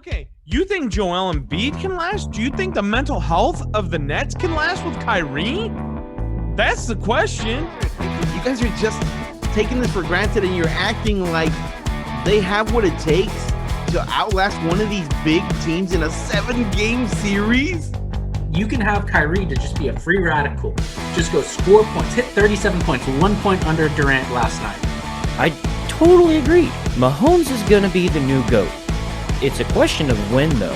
Okay, you think Joel Embiid can last? Do you think the mental health of the Nets can last with Kyrie? That's the question. You guys are just taking this for granted, and you're acting like they have what it takes to outlast one of these big teams in a 7-game series. You can have Kyrie to just be a free radical. Just go score points, hit 37 points, 1 point under Durant last night. I totally agree. Mahomes is going to be the new GOAT. It's a question of when, though.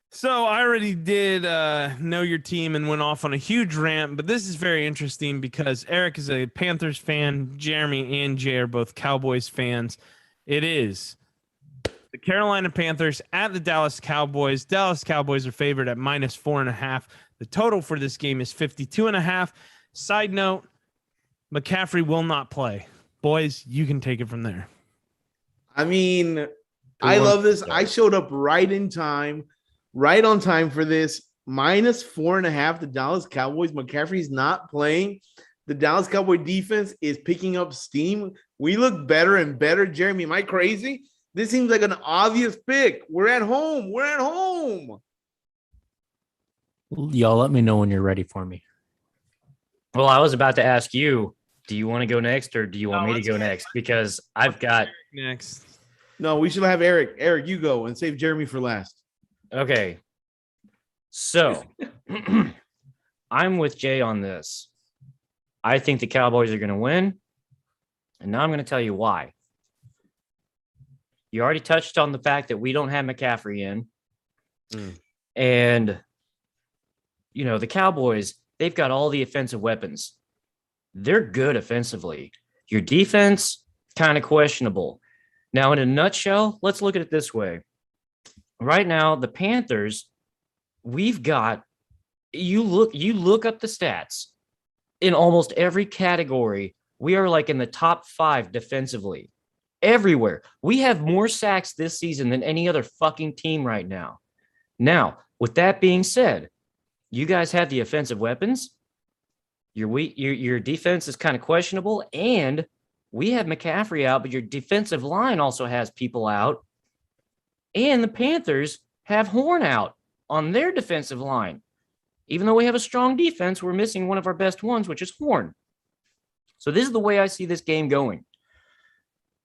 So I already did know your team and went off on a huge rant, but this is very interesting because Eric is a Panthers fan. Jeremy and Jay are both Cowboys fans. It is the Carolina Panthers at the Dallas Cowboys. Dallas Cowboys are favored at -4.5. The total for this game is 52.5. Side note, McCaffrey will not play. Boys, you can take it from there. I mean, I love this. I showed up right in time, right on time for this. -4.5, the Dallas Cowboys. McCaffrey's not playing. The Dallas Cowboy defense is picking up steam. We look better and better. Jeremy, am I crazy? This seems like an obvious pick. We're at home. We're at home. Y'all let me know when you're ready for me. Well, I was about to ask you, do you want to go next or do you want me to go next? Because I've got next. No, we should have Eric. Eric, you go and save Jeremy for last. Okay. So I'm with Jay on this. I think the Cowboys are going to win. And now I'm going to tell you why. You already touched on the fact that we don't have McCaffrey in. And, you know, the Cowboys, they've got all the offensive weapons. They're good offensively. Your defense, kind of questionable. Now, in a nutshell, let's look at it this way. Right now, the Panthers, we've got, you look up the stats. In almost every category, we are like in the top 5 defensively. Everywhere. We have more sacks this season than any other fucking team right now. Now, with that being said, you guys have the offensive weapons. Your defense is kind of questionable, and we have McCaffrey out, but your defensive line also has people out. And the Panthers have Horn out on their defensive line. Even though we have a strong defense, we're missing one of our best ones, which is Horn. So this is the way I see this game going.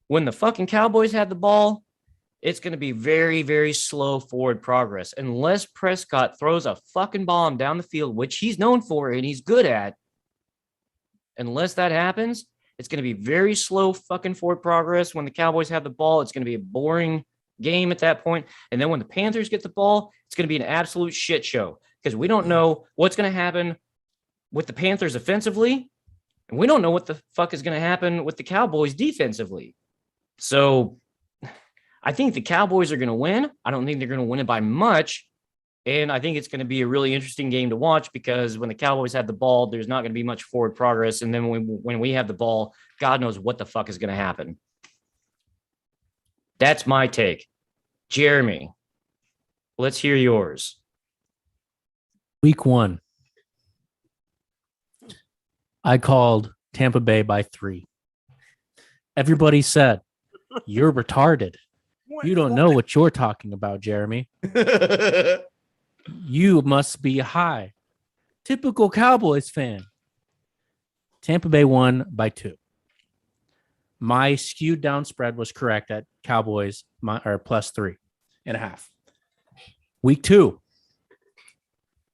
When the fucking Cowboys have the ball, it's going to be very, very slow forward progress. Unless Prescott throws a fucking bomb down the field, which he's known for and he's good at. Unless that happens, it's going to be very slow fucking forward progress. When the Cowboys have the ball, it's going to be a boring game at that point. And then when the Panthers get the ball, it's going to be an absolute shit show. Because we don't know what's going to happen with the Panthers offensively. And we don't know what the fuck is going to happen with the Cowboys defensively. So I think the Cowboys are going to win. I don't think they're going to win it by much. And I think it's going to be a really interesting game to watch because when the Cowboys have the ball, there's not going to be much forward progress. And then when we have the ball, God knows what the fuck is going to happen. That's my take. Jeremy, let's hear yours. Week 1, I called Tampa Bay by 3. Everybody said, you're retarded. You don't know what you're talking about, Jeremy. You must be high. Typical Cowboys fan. Tampa Bay won by 2. My skewed down spread was correct at Cowboys or +3.5. Week 2.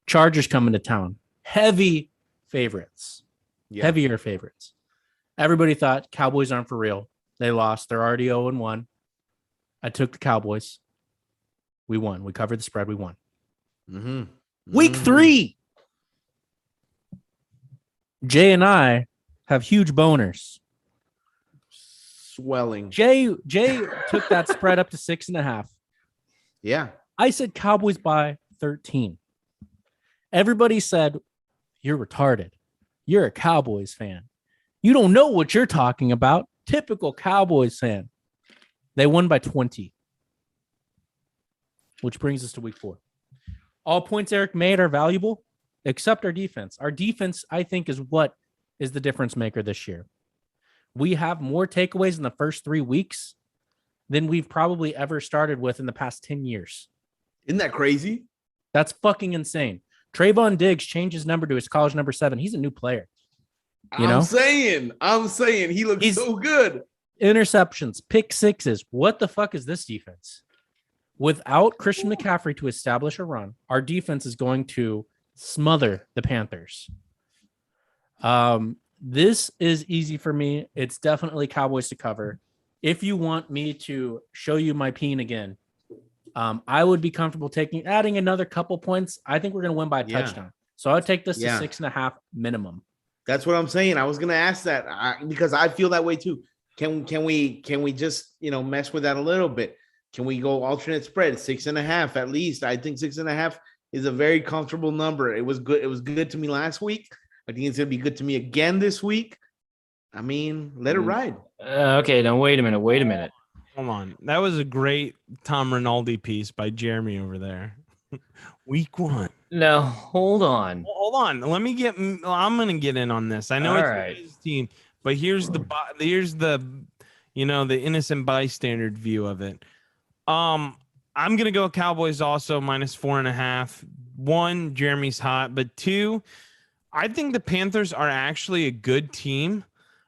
Chargers coming to town. Heavy favorites. Yeah. Heavier favorites. Everybody thought Cowboys aren't for real. They lost. They're already 0-1. I took the Cowboys. We won. We covered the spread. We won. Week 3. Jay and I have huge boners. Swelling. Jay took that spread up to 6.5. Yeah. I said Cowboys by 13. Everybody said, you're retarded. You're a Cowboys fan. You don't know what you're talking about. Typical Cowboys fan. They won by 20. Which brings us to week 4. All points Eric made are valuable, except our defense. Our defense, I think, is what is the difference maker this year. We have more takeaways in the first 3 weeks than we've probably ever started with in the past 10 years. Isn't that crazy? That's fucking insane. Trayvon Diggs changed his number to his college number 7. He's a new player. I'm saying he looks so good. Interceptions, pick sixes. What the fuck is this defense? Without Christian McCaffrey to establish a run, our defense is going to smother the Panthers. This is easy for me. It's definitely Cowboys to cover. If you want me to show you my peen again, I would be comfortable adding another couple points. I think we're going to win by a touchdown. So I would take this to 6.5 minimum. That's what I'm saying. I was going to ask that because I feel that way too. Can we just, mess with that a little bit? Can we go alternate spread 6.5 at least? I think 6.5 is a very comfortable number. It was good. It was good to me last week. I think it's going to be good to me again this week. I mean, let it ride. Okay, now wait a minute. Hold on. That was a great Tom Rinaldi piece by Jeremy over there. Week 1. No, hold on. Hold on. I'm going to get in on this. I know it's his team, but here's the the innocent bystander view of it. I'm going to go Cowboys also -4.5. 1, Jeremy's hot, but 2, I think the Panthers are actually a good team.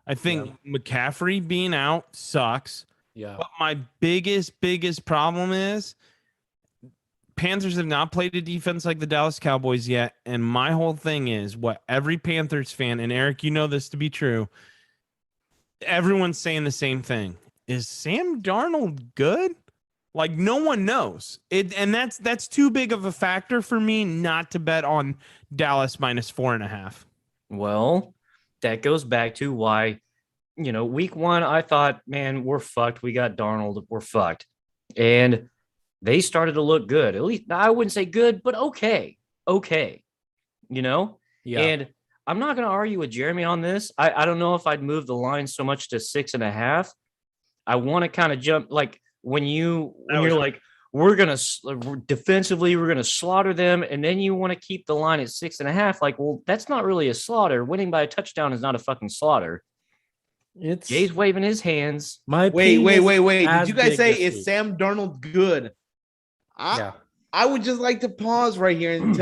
I think McCaffrey being out sucks. Yeah. But my biggest problem is Panthers have not played a defense like the Dallas Cowboys yet. And my whole thing is what every Panthers fan, and Eric, you know this to be true, everyone's saying the same thing. Is Sam Darnold good? Like, no one knows it. And that's too big of a factor for me not to bet on Dallas -4.5. Well, that goes back to why, week 1, I thought, man, we're fucked. We got Darnold. We're fucked. And they started to look good. At least I wouldn't say good, but okay. Yeah. And I'm not going to argue with Jeremy on this. I don't know if I'd move the line so much to 6.5. I want to kind of jump, like when you're like, we're going to defensively, we're going to slaughter them. And then you want to keep the line at 6.5. Like, well, that's not really a slaughter. Winning by a touchdown is not a fucking slaughter. Jay's waving his hands. Wait. Did you guys say is Sam Darnold good? I would just like to pause right here and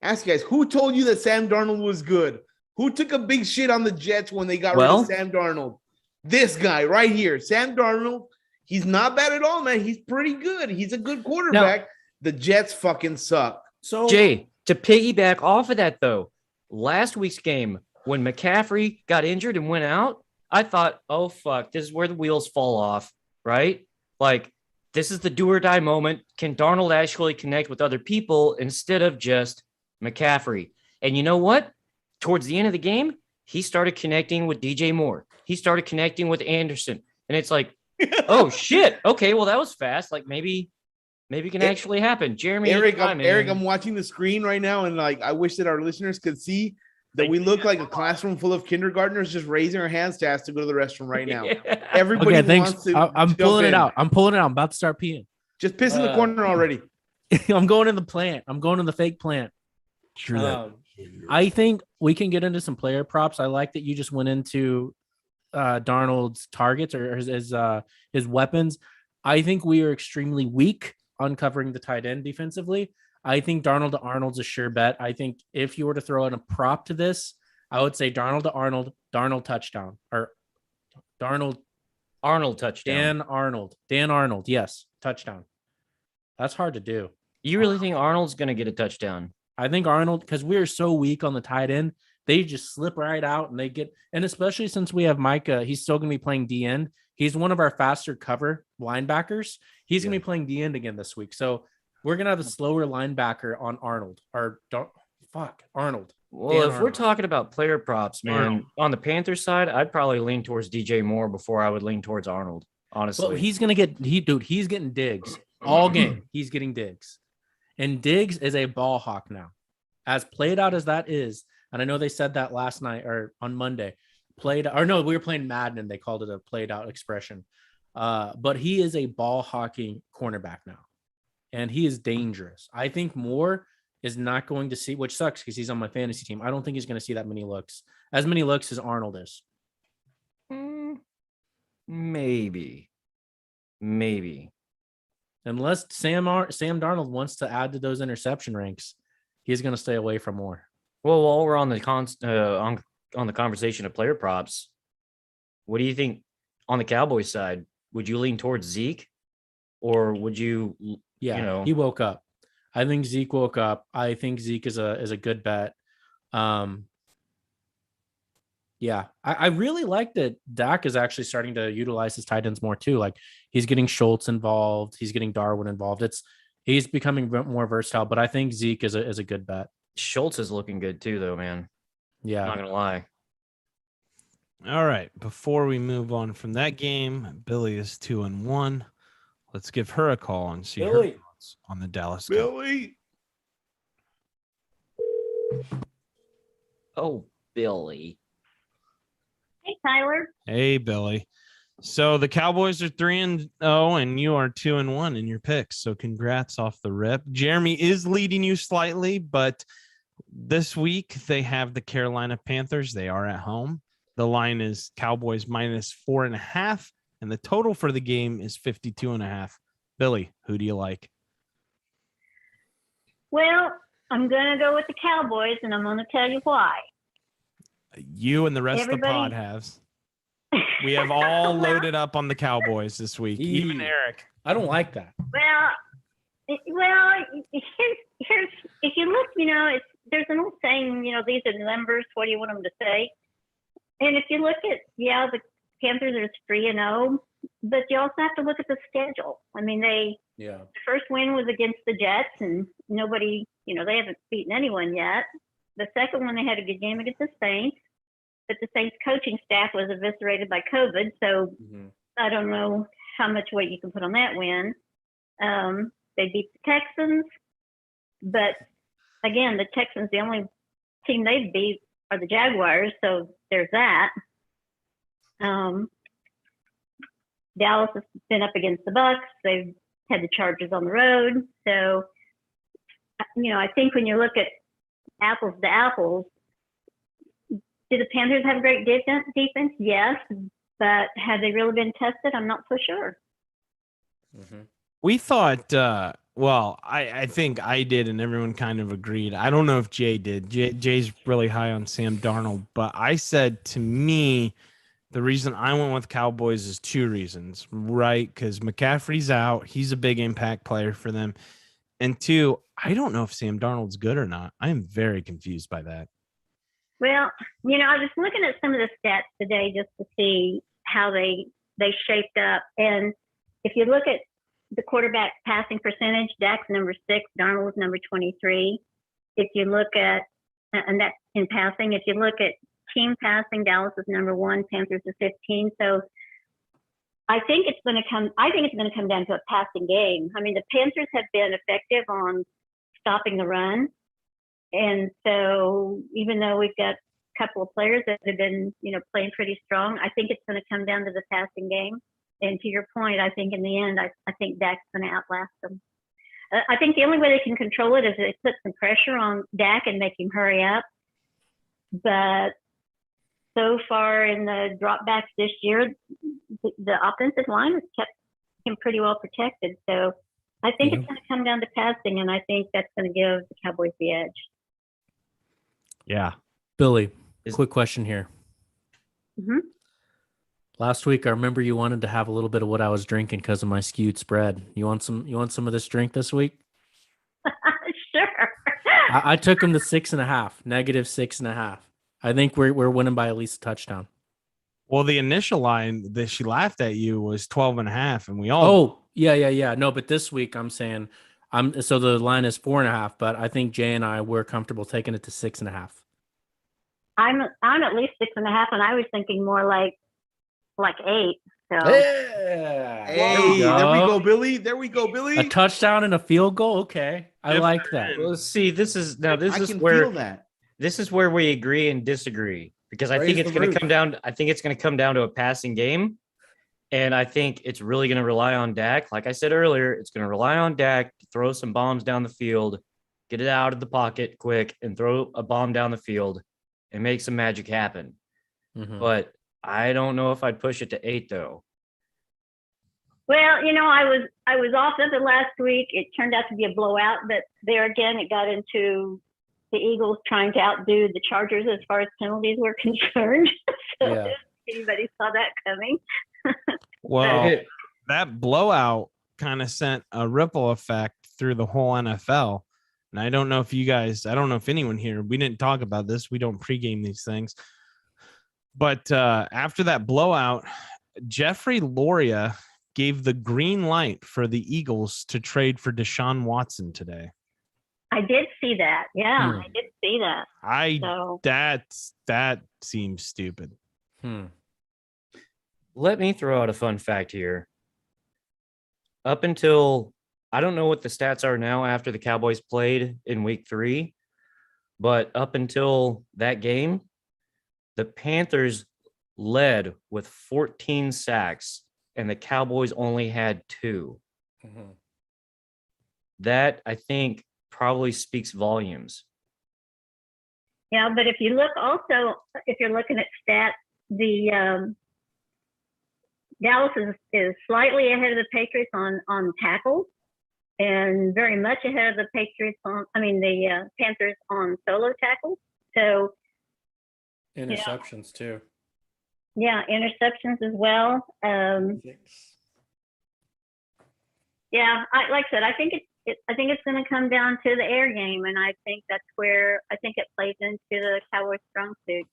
ask you guys, who told you that Sam Darnold was good? Who took a big shit on the Jets when they got rid of Sam Darnold? This guy right here, Sam Darnold. He's not bad at all, man. He's pretty good. He's a good quarterback. The Jets fucking suck. So Jay, to piggyback off of that though, last week's game when McCaffrey got injured and went out, I thought, oh fuck, this is where the wheels fall off, right? Like, this is the do or die moment. Can Darnold actually connect with other people instead of just McCaffrey? And you know what? Towards the end of the game, he started connecting with DJ Moore. He started connecting with Anderson. And it's like, oh shit. Okay, well that was fast. Like maybe it can actually happen. Jeremy, Eric, I'm watching the screen right now, and like I wish that our listeners could see that we look like a classroom full of kindergartners just raising our hands to ask to go to the restroom right now. Everybody wants to. I'm pulling it out. I'm about to start peeing. Just piss in the corner already. I'm going in the plant. I'm going in the fake plant. True. I think we can get into some player props. I like that you just went into Darnold's targets or his weapons. I think we are extremely weak on covering the tight end defensively. I think Darnold to Arnold's a sure bet. I think if you were to throw in a prop to this, I would say Darnold to Darnold touchdown, or Arnold touchdown. Dan Arnold, yes, touchdown. That's hard to do. You really think Arnold's going to get a touchdown? I think Arnold, because we are so weak on the tight end, they just slip right out and and especially since we have Micah, he's still going to be playing D end. He's one of our faster cover linebackers. He's going to be playing D end again this week. So we're going to have a slower linebacker on Arnold. Arnold. Well, if we're talking about player props, man, on the Panthers side, I'd probably lean towards DJ Moore before I would lean towards Arnold, honestly. Well, he's getting digs all game. He's getting digs. And Diggs is a ball hawk now. As played out as that is, and I know they said that last night or on Monday, we were playing Madden and they called it a played out expression. But he is a ball hawking cornerback now. And he is dangerous. I think Moore is not going to see, which sucks because he's on my fantasy team. I don't think he's going to see as many looks as Arnold is. Maybe. Unless Sam Darnold wants to add to those interception ranks, he's going to stay away from more. Well, while we're on the on the conversation of player props, what do you think on the Cowboys side? Would you lean towards Zeke, or would you? Yeah, he woke up. I think Zeke woke up. I think Zeke is a good bet. Yeah, I really like that Dak is actually starting to utilize his tight ends more too. Like he's getting Schultz involved, he's getting Darwin involved. He's becoming more versatile. But I think Zeke is a good bet. Schultz is looking good too, though, man. Yeah, Not gonna lie. All right. Before we move on from that game, Billy is 2-1. Let's give her a call and see her thoughts on the Dallas Cowboys. Billy. Oh, Billy. Hey, Tyler. Hey, Billy. So the Cowboys are 3-0, and you are 2-1 in your picks. So congrats off the rip. Jeremy is leading you slightly, but this week they have the Carolina Panthers. They are at home. The line is Cowboys -4.5, and the total for the game is 52.5. Billy, who do you like? Well, I'm going to go with the Cowboys, and I'm going to tell you why. You and the rest Everybody- of the pod has. We have all loaded up on the Cowboys this week, even Eric. I don't like that. Well, here's if you look, there's an old saying, these are the numbers. What do you want them to say? And if you look at, the Panthers are 3-0, but you also have to look at the schedule. I mean, the first win was against the Jets, and nobody, they haven't beaten anyone yet. The second one, they had a good game against the Saints, but the Saints coaching staff was eviscerated by COVID, so I don't know how much weight you can put on that win. They beat the Texans, but again, the Texans, the only team they've beat are the Jaguars, so there's that. Dallas has been up against the Bucks. They've had the Chargers on the road. So, I think when you look at apples to apples, do the Panthers have great defense? Yes, but have they really been tested? I'm not so sure. We thought, I think I did, and everyone kind of agreed. I don't know if Jay did. Jay's really high on Sam Darnold, but I said, to me, the reason I went with Cowboys is two reasons, right? Because McCaffrey's out. He's a big impact player for them. And two, I don't know if Sam Darnold's good or not. I am very confused by that. Well, I was looking at some of the stats today just to see how they shaped up. And if you look at the quarterback passing percentage, Dak's number 6, Darnold's number 23. If you look at, and that's in passing, if you look at team passing, Dallas is number 1, Panthers is 15. So I think it's going to come down to a passing game. I mean, the Panthers have been effective on stopping the run. And so even though we've got a couple of players that have been, playing pretty strong, I think it's going to come down to the passing game. And to your point, I think in the end, I think Dak's going to outlast them. I think the only way they can control it is they put some pressure on Dak and make him hurry up. But so far in the dropbacks this year, the offensive line has kept him pretty well protected. So I think it's going to come down to passing, and I think that's going to give the Cowboys the edge. Yeah. Billy, quick question here. Mm-hmm. Last week, I remember you wanted to have a little bit of what I was drinking because of my skewed spread. You want some of this drink this week? Sure. I took him to 6.5, -6.5. I think we're winning by at least a touchdown. Well, the initial line that she laughed at you was 12.5, and we all. Oh, yeah. No, but this week I'm saying so the line is 4.5, but I think Jay and I were comfortable taking it to 6.5. I'm at least 6.5, and I was thinking more like 8. So Yeah. Hey, there we go, Billy. A touchdown and a field goal. Okay, I like that. Well, see, this is where we agree and disagree, because I think it's going to come down. I think it's going to come down to a passing game, and I think it's really going to rely on Dak. Like I said earlier, it's going to rely on Dak to throw some bombs down the field, get it out of the pocket quick, and throw a bomb down the field and make some magic happen. But I don't know if I'd push it to 8 though. Well, I was off of it last week. It turned out to be a blowout, but there again, it got into the Eagles trying to outdo the Chargers as far as penalties were concerned. So Yeah. if anybody saw that coming. Well, that blowout kind of sent a ripple effect through the whole NFL. And I don't know if anyone here, we didn't talk about this. We don't pregame these things. But after that blowout, Jeffrey Loria gave the green light for the Eagles to trade for Deshaun Watson today. I did see that. Yeah, I did see that. That seems stupid. Let me throw out a fun fact here. Up until, I don't know what the stats are now after the Cowboys played in week 3, but up until that game, the Panthers led with 14 sacks and the Cowboys only had 2. That, I think, probably speaks volumes. Yeah, but if you look also, if you're looking at stats, the Dallas is slightly ahead of the Patriots on tackles and very much ahead of the the Panthers on solo tackles. So interceptions too. Yeah, interceptions as well. Yeah, like I said, I think it's going to come down to the air game, and I think that's where I think it plays into the Cowboys' strong suit.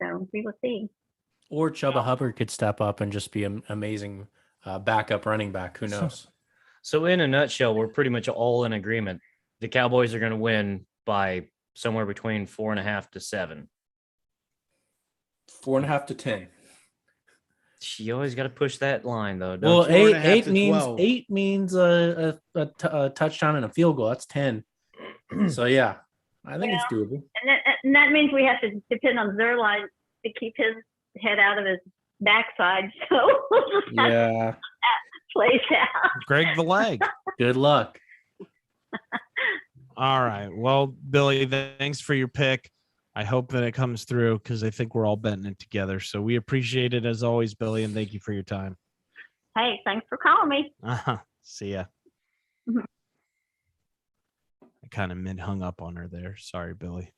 So we will see. Or Chuba Hubbard could step up and just be an amazing backup running back. Who knows? So in a nutshell, we're pretty much all in agreement. The Cowboys are going to win by somewhere between 4.5 to 7. 4.5 to 10. You always got to push that line, though. Well, Don't you? 8 means a touchdown and a field goal. That's 10. So yeah, I think it's doable. And that means we have to depend on Zerline to keep his head out of his backside. So we'll just have Yeah, that plays out. Greg the leg. good luck. All right. Well, Billy, thanks for your pick. I hope that it comes through because I think we're all betting it together. So we appreciate it as always, Billy, and thank you for your time. Hey, thanks for calling me. See ya. Mhm. I kind of hung up on her there. Sorry, Billy.